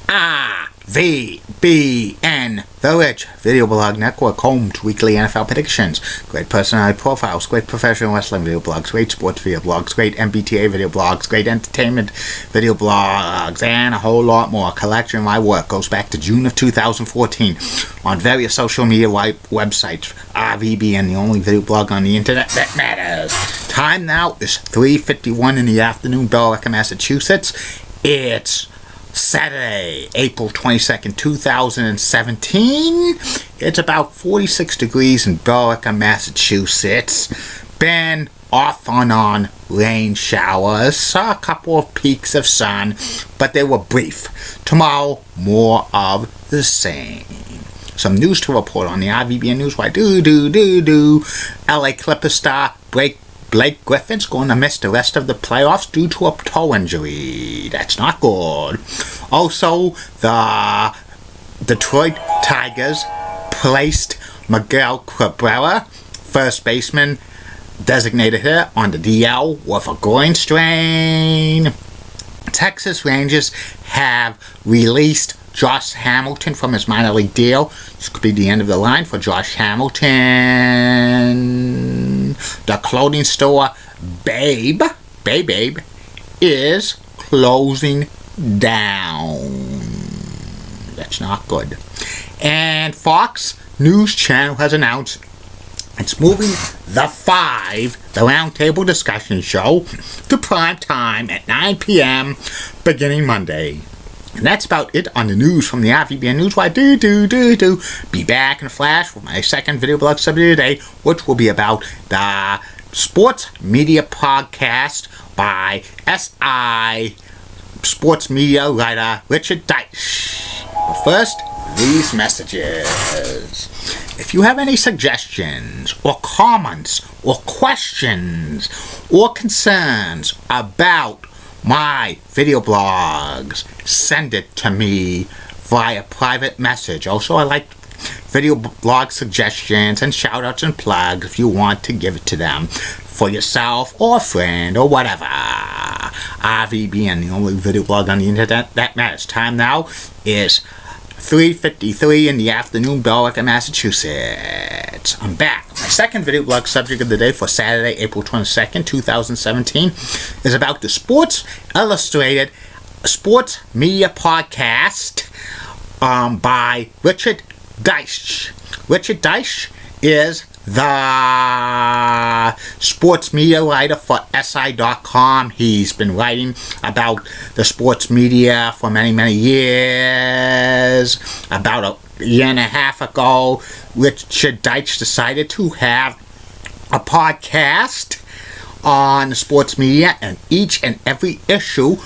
RVBN, the Rich Video Blog Network, home to weekly NFL predictions, great personality profiles, great professional wrestling video blogs, great sports video blogs, great MBTA video blogs, great entertainment video blogs, and a whole lot more. A collection of my work goes back to June of 2014 on various social media websites. RVBN, the only video blog on the internet that matters. Time now is 3:51 in the afternoon, Billerica, Massachusetts. It's Saturday, April 22nd, 2017. It's about 46 degrees in Billerica, Massachusetts. Been off and on rain showers. Saw a couple of peaks of sun, but they were brief. Tomorrow, more of the same. Some news to report on the RVBN Newswire. LA Clippers star Blake Griffin's going to miss the rest of the playoffs due to a toe injury. That's not good. Also, the Detroit Tigers placed Miguel Cabrera, first baseman, designated here on the DL with a groin strain. Texas Rangers have released Josh Hamilton from his minor league deal. This could be the end of the line for Josh Hamilton. The clothing store Babe is closing down. That's not good. And Fox News Channel has announced it's moving The Roundtable Discussion Show, to prime time at 9 p.m. beginning Monday. And that's about it on the news from the RVBN Newswire. Be back in a flash with my second video blog subject today, which will be about the sports media podcast by SI sports media writer Richard Dietusch. But first, these messages. If you have any suggestions or comments or questions or concerns about my video blogs, send it to me via private message. Also, I like video blog suggestions and shout outs and plugs if you want to give it to them for yourself or a friend or whatever. RVBN, the only video blog on the internet that matters. Time now is 3:53 in the afternoon, Billerica, Massachusetts. I'm back. My second video blog subject of the day for Saturday, April 22nd, 2017 is about the Sports Illustrated Sports Media Podcast by Richard Dietusch. Richard Dietusch is the sports media writer for SI.com. He's been writing about the sports media for many years. About a year and a half ago, Richard Dietusch decided to have a podcast on the sports media, and each and every issue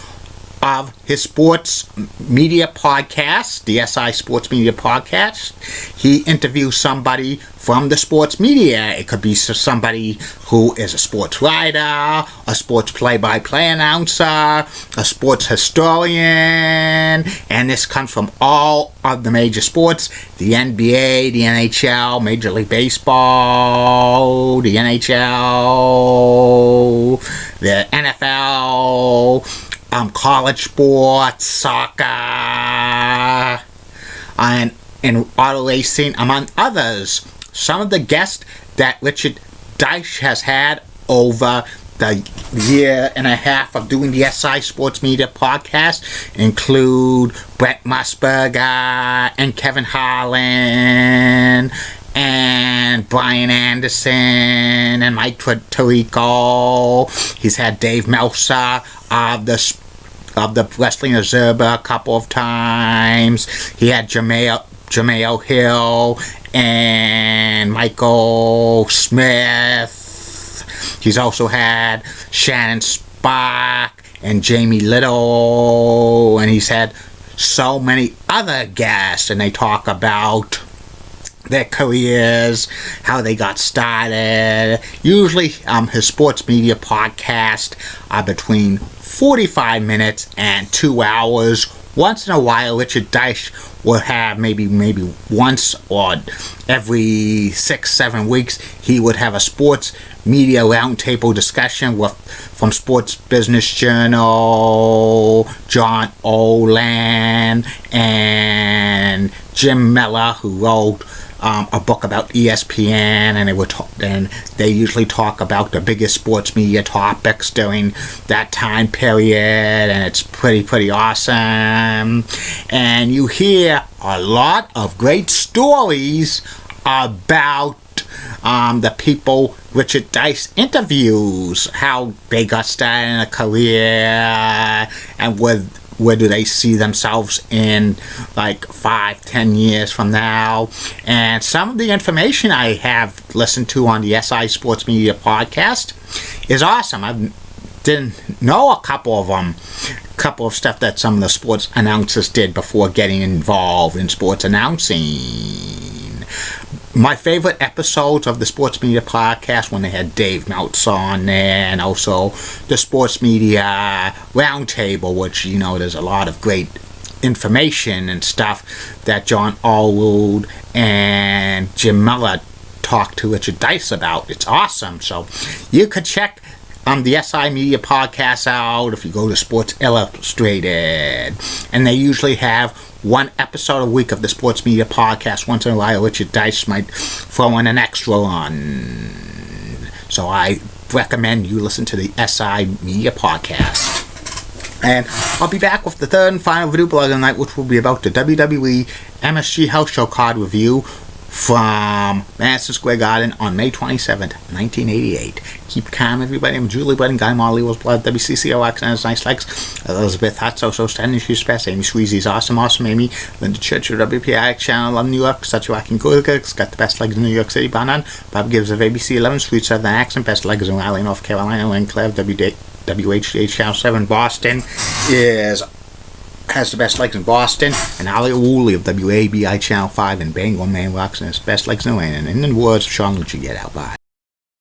of his sports media podcast, the SI Sports Media Podcast, he interviews somebody from the sports media. It could be somebody who is a sports writer, a sports play-by-play announcer, a sports historian, and this comes from all of the major sports: the NBA, the NHL, Major League Baseball, the NHL, the NFL, college sports, soccer, and auto racing, among others. Some of the guests that Richard Dietusch has had over the year and a half of doing the SI Sports Media Podcast include Brent Musburger and Kevin Harlan and Brian Anderson and Mike Tirico. He's had Dave Meltzer of the Wrestling Observer a couple of times. He had Jameel Hill and Michael Smith. He's also had Shannon Spock and Jamie Little, and he's had so many other guests, and they talk about their careers, how they got started. Usually his sports media podcast are between 45 minutes and 2 hours once in a while, Richard Deitsch will have maybe once or every 6-7 weeks, he would have a sports media roundtable discussion from Sports Business Journal, John Oland, and Jim Miller, who wrote a book about ESPN, and they usually talk about the biggest sports media topics during that time period, and it's pretty awesome. And you hear a lot of great stories about the people Richard Deitsch interviews, how they got started in a career, and where do they see themselves in like 5-10 years from now. And some of the information I have listened to on the SI Sports Media podcast is awesome. I didn't know a couple of stuff that some of the sports announcers did before getting involved in sports announcing. My favorite episodes of the Sports Media Podcast when they had Dave Meltz on there, and also the Sports Media Roundtable, which, there's a lot of great information and stuff that John Allwood and Jim Miller talked to Richard Deitsch about. It's awesome. So you could check the SI Media Podcast out if you go to Sports Illustrated, and they usually have one episode a week of the Sports Media Podcast. Once in a while, Richard Deitsch might throw in an extra one. So I recommend you listen to the SI Media Podcast. And I'll be back with the third and final video blog of the night, which will be about the WWE MSG House Show card review from Madison Square Garden on May 27th, 1988. Keep calm, everybody. I'm Julie Budd and Guy Marley was blood. WCCOX and his nice legs. Elizabeth Hot, so standing shoes best. Amy Sweezy's awesome, Amy. Linda Church of WPIX channel of New York. Such a rocking good. Got the best legs in New York City. Bob gives of ABC 11. Sweet Southern accent. Best legs in Raleigh, North Carolina. Lynn Clare, WHDH channel 7. Boston has the best legs in Boston, and Ali Woolley of WABI Channel 5 in Bangor, Maine rocks and his best legs in Atlanta. And in the words of Sean Lucci, get out. Bye.